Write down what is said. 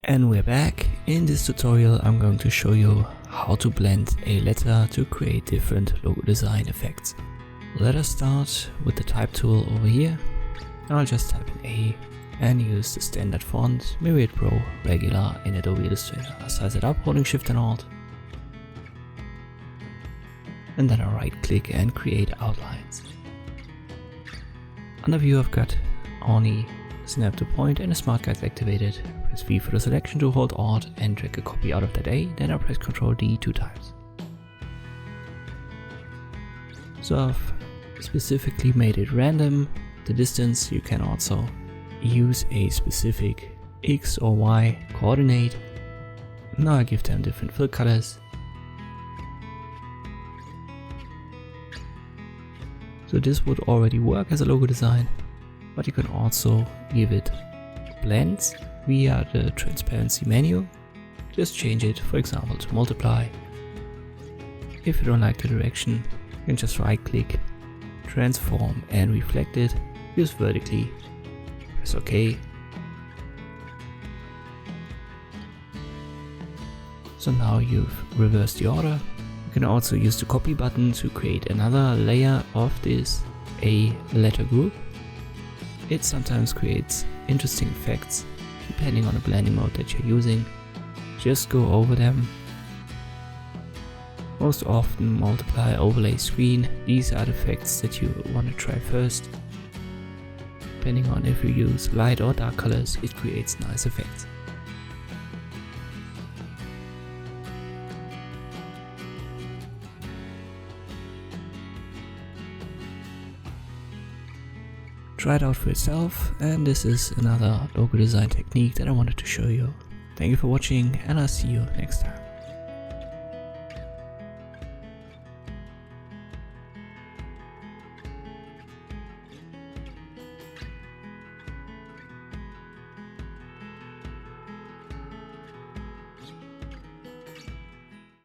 And we're back. In this tutorial I'm going to show you how to blend a letter to create different logo design effects. Let us start with the type tool over here. I'll just type in A and use the standard font Myriad Pro regular in Adobe Illustrator. I'll size it up holding Shift and Alt. And then I'll right click and create outlines. Under view I've got only snap to point and a smart guides activated. Press V for the selection to hold Alt and drag a copy out of that A, then I'll press Ctrl D 2 times. So I've specifically made it random. The distance, you can also use a specific X or Y coordinate. Now I give them different fill colors. So this would already work as a logo design, but you can also give it blends via the transparency menu. Just change it, for example, to multiply. If you don't like the direction, you can just right click, transform and reflect it. Use vertically, press OK. So now you've reversed the order. You can also use the copy button to create another layer of this A letter group. It sometimes creates interesting effects depending on the blending mode that you're using. Just go over them. Most often multiply, overlay, screen. These are the effects that you want to try first. Depending on if you use light or dark colors, it creates nice effects. Try it out for yourself, and this is another logo design technique that I wanted to show you. Thank you for watching, and I'll see you next time.